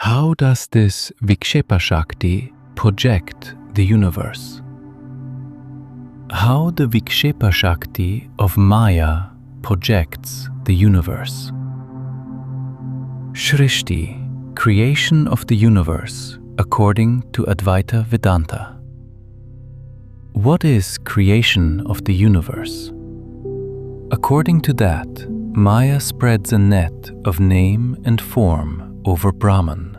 How does this Vikshepa Shakti project the universe? How the Vikshepa Shakti of Maya projects the universe. Shrishti, creation of the universe according to Advaita Vedanta. What is creation of the universe? According to that, Maya spreads a net of name and form over Brahman.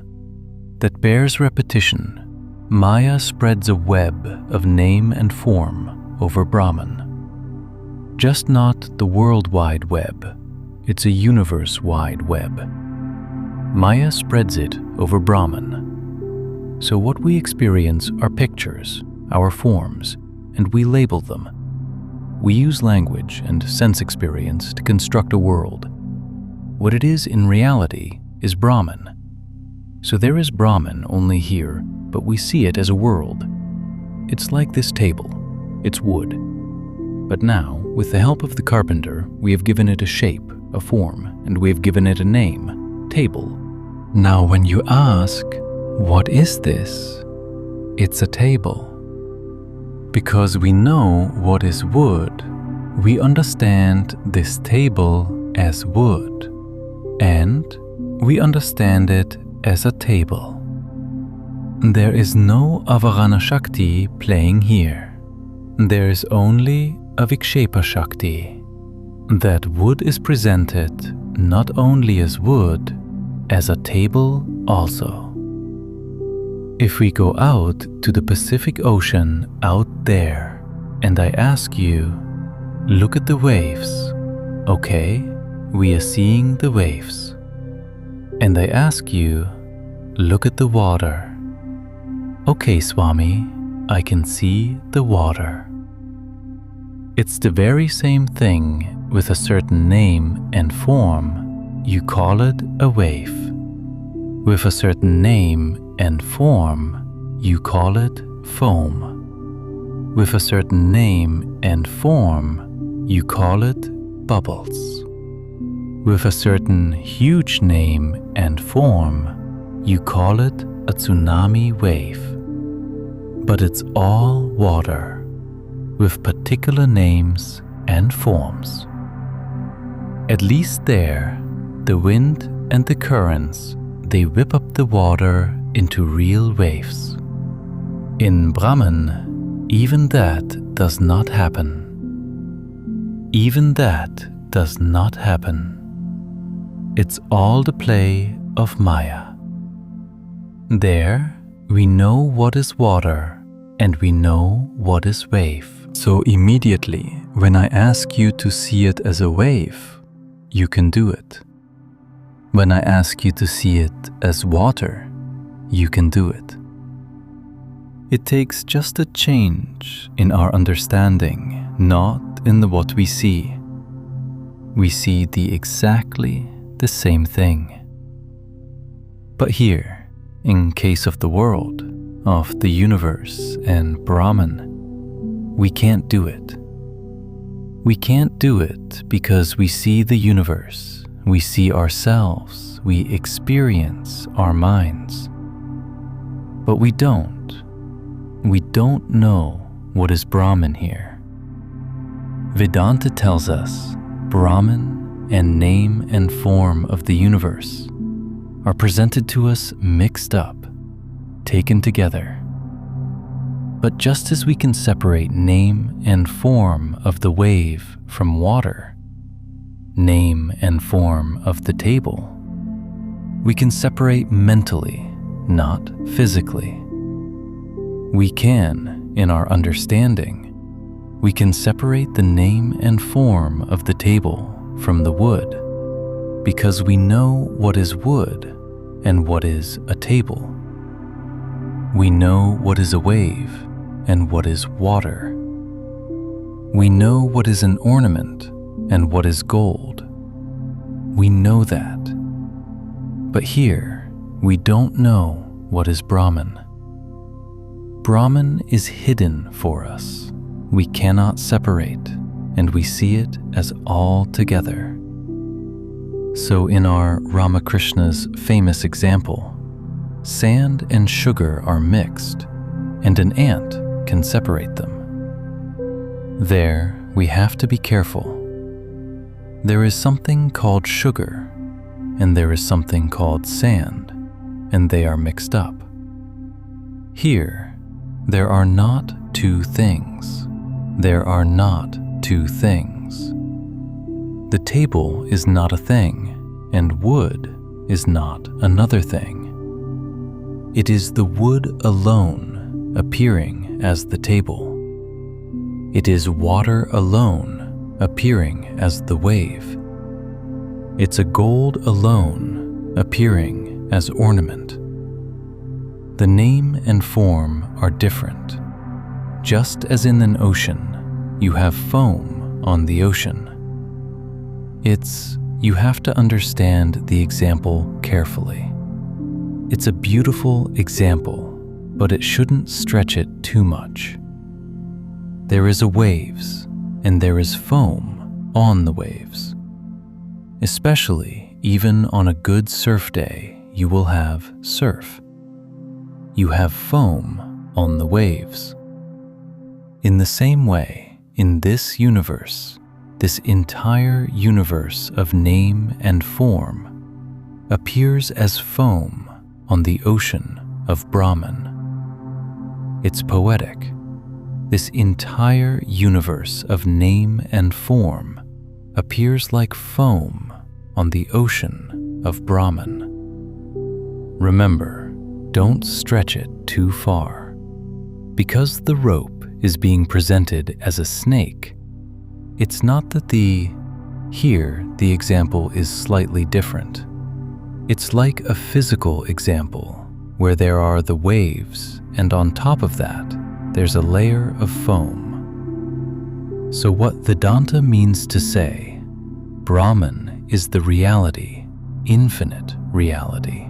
That bears repetition. Maya spreads a web of name and form over Brahman. Just not the World Wide Web, it's a universe-wide web. Maya spreads it over Brahman. So what we experience are pictures, our forms, and we label them. We use language and sense experience to construct a world. What it is in reality is Brahman. So there is Brahman only here, but we see it as a world. It's like this table. It's wood. But now, with the help of the carpenter, we have given it a shape, a form, and we have given it a name, table. Now when you ask, what is this? It's a table. Because we know what is wood, we understand this table as wood, and we understand it as a table. There is no Avarana Shakti playing here. There is only a Vikshepa Shakti. That wood is presented not only as wood, as a table also. If we go out to the Pacific Ocean out there, and I ask you, look at the waves. Okay, we are seeing the waves. And I ask you, look at the water. Okay, Swami, I can see the water. It's the very same thing with a certain name and form. You call it a wave. With a certain name and form, you call it foam. With a certain name and form, you call it bubbles. With a certain huge name and form, you call it a tsunami wave. But it's all water, with particular names and forms. At least there, the wind and the currents, they whip up the water into real waves. In Brahman, even that does not happen. Even that does not happen. It's all the play of Maya. There, we know what is water and we know what is wave. So immediately, when I ask you to see it as a wave, you can do it. When I ask you to see it as water, you can do it. It takes just a change in our understanding, not in what we see. We see exactly the same thing. But here, in case of the world, of the universe and Brahman, we can't do it. We can't do it because we see the universe, we see ourselves, we experience our minds. But we don't know what is Brahman here. Vedanta tells us Brahman and name and form of the universe are presented to us mixed up, taken together. But just as we can separate name and form of the wave from water, name and form of the table, we can separate mentally, not physically. We can, in our understanding, we can separate the name and form of the table from the wood, because we know what is wood and what is a table. We know what is a wave and what is water. We know what is an ornament and what is gold. We know that. But here, we don't know what is Brahman. Brahman is hidden for us. We cannot separate, and we see it as all together. So in our Ramakrishna's famous example, sand and sugar are mixed, and an ant can separate them. There, we have to be careful. There is something called sugar, and there is something called sand, and they are mixed up. Here, there are not two things. There are not two things. The table is not a thing, and wood is not another thing. It is the wood alone appearing as the table. It is water alone appearing as the wave. It's a gold alone appearing as ornament. The name and form are different. Just as in an ocean, you have foam on the ocean. You have to understand the example carefully. It's a beautiful example, but it shouldn't stretch it too much. There is a waves, and there is foam on the waves. Especially, even on a good surf day, you will have surf. You have foam on the waves. In the same way, in this universe, this entire universe of name and form appears as foam on the ocean of Brahman. It's poetic. This entire universe of name and form appears like foam on the ocean of Brahman. Remember, don't stretch it too far. Because the rope is being presented as a snake, it's not that here the example is slightly different. It's like a physical example where there are the waves, and on top of that, there's a layer of foam. So what Vedanta means to say, Brahman is the reality, infinite reality.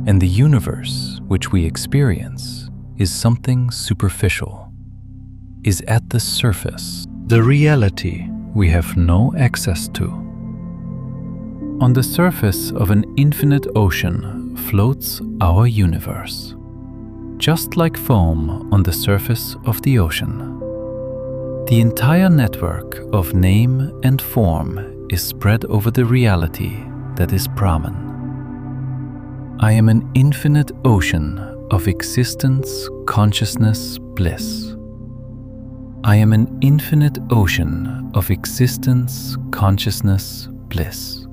And the universe which we experience is something superficial, is at the surface, the reality we have no access to. On the surface of an infinite ocean floats our universe, just like foam on the surface of the ocean. The entire network of name and form is spread over the reality that is Brahman. I am an infinite ocean of existence, consciousness, bliss. I am an infinite ocean of existence, consciousness, bliss.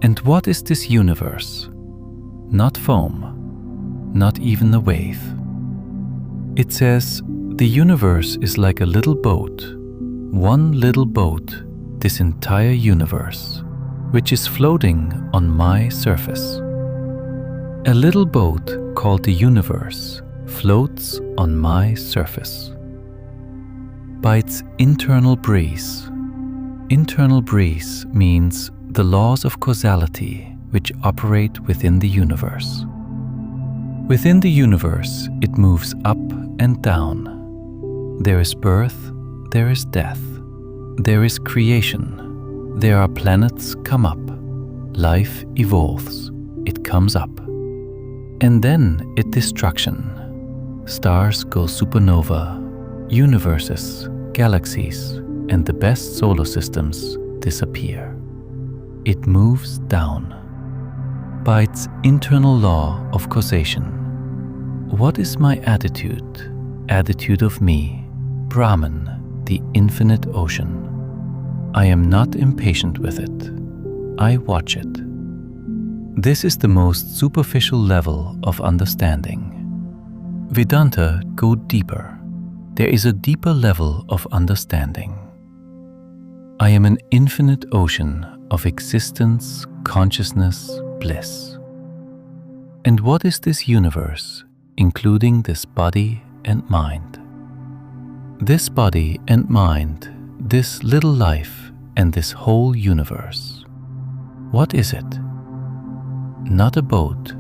And what is this universe? Not foam, not even the wave. It says, the universe is like a little boat, one little boat, this entire universe, which is floating on my surface. A little boat called the universe floats on my surface. By its internal breeze. Internal breeze means the laws of causality which operate within the universe. Within the universe, it moves up and down. There is birth, there is death, there is creation, there are planets come up, life evolves, it comes up. And then it destruction. Stars go supernova, universes, galaxies, and the best solar systems disappear. It moves down. By its internal law of causation. What is my attitude? Attitude of me, Brahman, the infinite ocean. I am not impatient with it. I watch it. This is the most superficial level of understanding. Vedanta goes deeper. There is a deeper level of understanding. I am an infinite ocean of existence, consciousness, bliss. And what is this universe, including this body and mind? This body and mind, this little life, and this whole universe. What is it? Not a boat.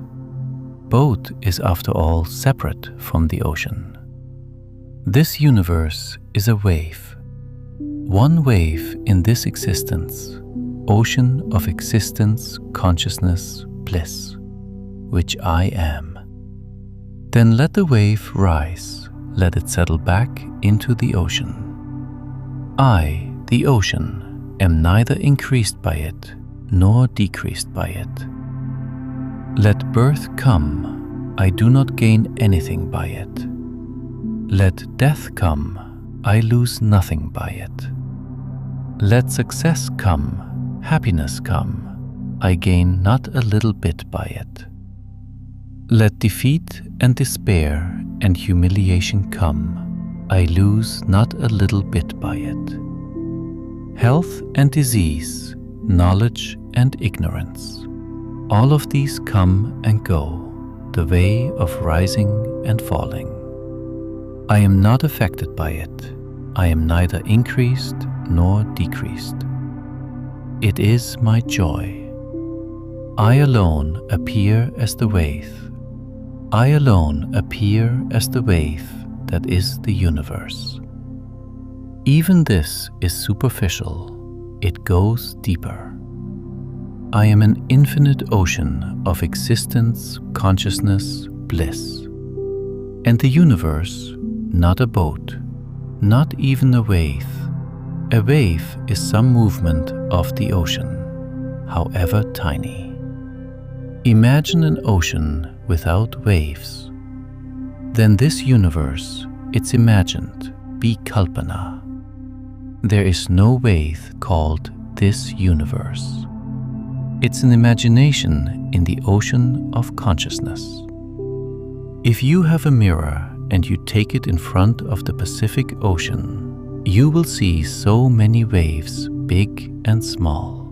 Boat is after all separate from the ocean. This universe is a wave. One wave in this existence, ocean of existence, consciousness, bliss. which I am. Then let the wave rise, let it settle back into the ocean. I, the ocean, am neither increased by it nor decreased by it. Let birth come, I do not gain anything by it. Let death come, I lose nothing by it. Let success come, happiness come, I gain not a little bit by it. Let defeat and despair and humiliation come, I lose not a little bit by it. Health and disease, knowledge and ignorance, all of these come and go, the way of rising and falling. I am not affected by it. I am neither increased nor decreased. It is my joy. I alone appear as the wave. I alone appear as the wave that is the universe. Even this is superficial. It goes deeper. I am an infinite ocean of existence, consciousness, bliss. And the universe, not a boat, not even a wave. A wave is some movement of the ocean, however tiny. Imagine an ocean without waves. Then this universe, it's imagined, be kalpana. There is no wave called this universe. It's an imagination in the ocean of consciousness. If you have a mirror and you take it in front of the Pacific Ocean, you will see so many waves, big and small.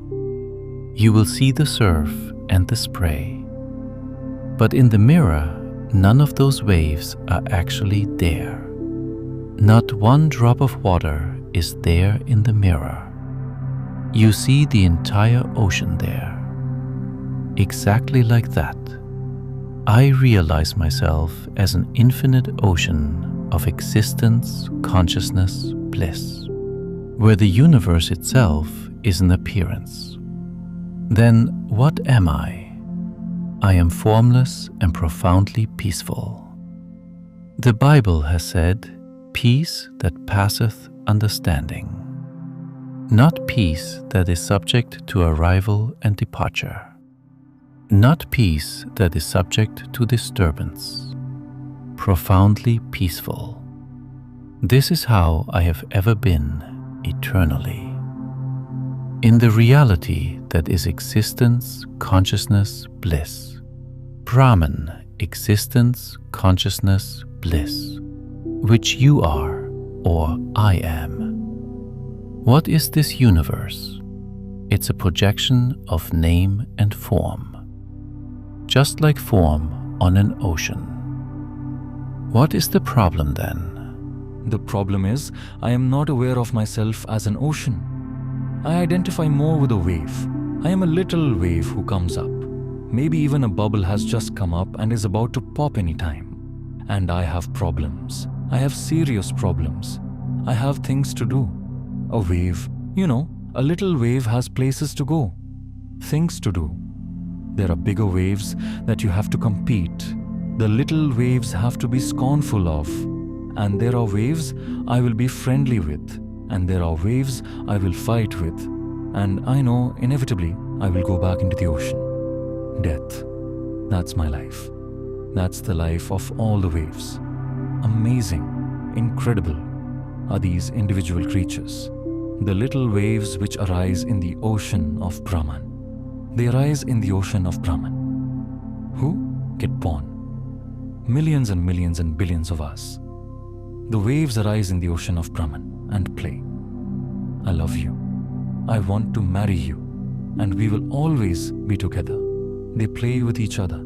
You will see the surf and the spray. But in the mirror, none of those waves are actually there. Not one drop of water is there in the mirror. You see the entire ocean there. Exactly like that, I realize myself as an infinite ocean of existence, consciousness, bliss, where the universe itself is an appearance. Then what am I? I am formless and profoundly peaceful. The Bible has said, peace that passeth understanding. Not peace that is subject to arrival and departure. Not peace that is subject to disturbance. Profoundly peaceful. This is how I have ever been eternally. In the reality that is existence, consciousness, bliss. Brahman, existence, consciousness, bliss, which you are, or I am. What is this universe? It's a projection of name and form. Just like form on an ocean. What is the problem then? The problem is, I am not aware of myself as an ocean. I identify more with a wave. I am a little wave who comes up. Maybe even a bubble has just come up and is about to pop anytime. And I have problems. I have serious problems. I have things to do. A wave, a little wave has places to go. Things to do. There are bigger waves that you have to compete. The little waves have to be scornful of. And there are waves I will be friendly with. And there are waves I will fight with. And I know inevitably I will go back into the ocean. Death. That's my life. That's the life of all the waves. Amazing, incredible are these individual creatures. The little waves which arise in the ocean of Brahman. They arise in the ocean of Brahman. Who get born? Millions and millions and billions of us. The waves arise in the ocean of Brahman and play. I love you. I want to marry you. And we will always be together. They play with each other.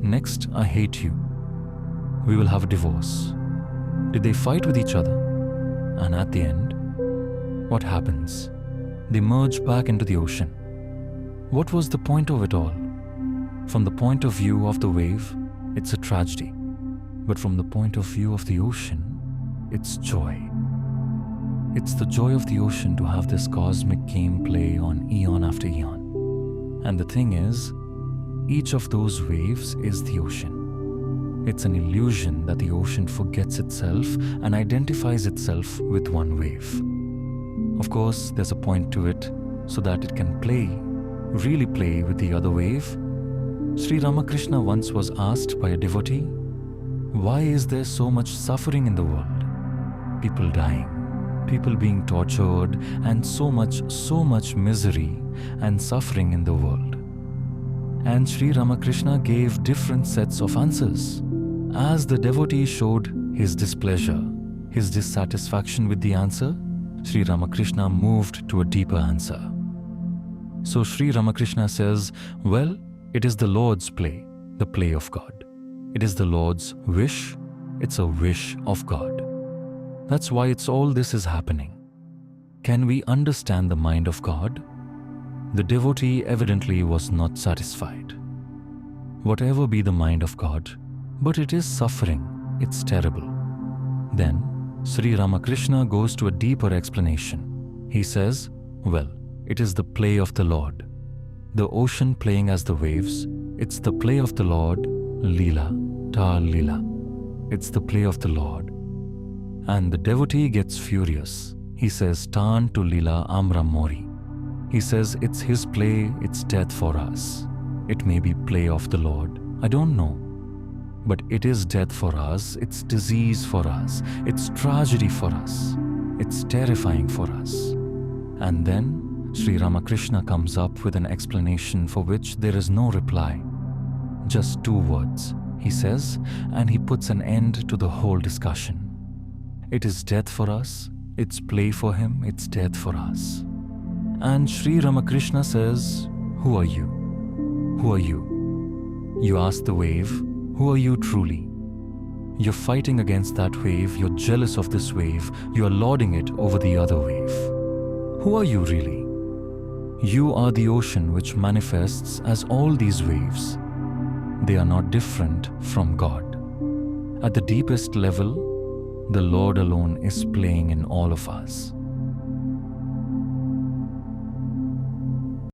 Next, I hate you. We will have a divorce. Did they fight with each other? And at the end, what happens? They merge back into the ocean. What was the point of it all? From the point of view of the wave, it's a tragedy. But from the point of view of the ocean, it's joy. It's the joy of the ocean to have this cosmic game play on eon after eon. And the thing is, each of those waves is the ocean. It's an illusion that the ocean forgets itself and identifies itself with one wave. Of course, there's a point to it so that it can really play with the other wave. Sri Ramakrishna once was asked by a devotee, why is there so much suffering in the world? People dying, people being tortured, and so much misery and suffering in the world. And Sri Ramakrishna gave different sets of answers. As the devotee showed his displeasure, his dissatisfaction with the answer, Sri Ramakrishna moved to a deeper answer. So Sri Ramakrishna says, well, it is the Lord's play, the play of God. It is the Lord's wish, it's a wish of God. That's why all this is happening. Can we understand the mind of God? The devotee evidently was not satisfied. Whatever be the mind of God, but it is suffering, it's terrible. Then Sri Ramakrishna goes to a deeper explanation. He says, well, it is the play of the Lord. The ocean playing as the waves, it's the play of the Lord, Lila, Ta Lila. It's the play of the Lord. And the devotee gets furious. He says, Tan tu Lila Amra Mori. He says, it's his play, it's death for us. It may be play of the Lord, I don't know. But it is death for us, it's disease for us, it's tragedy for us, it's terrifying for us. And then Sri Ramakrishna comes up with an explanation for which there is no reply. Just 2 words, he says, and he puts an end to the whole discussion. It is death for us, it's play for him, it's death for us. And Sri Ramakrishna says, who are you? Who are you? You ask the wave, who are you truly? You're fighting against that wave, you're jealous of this wave, you're lauding it over the other wave. Who are you really? You are the ocean which manifests as all these waves. They are not different from God. At the deepest level, the Lord alone is playing in all of us.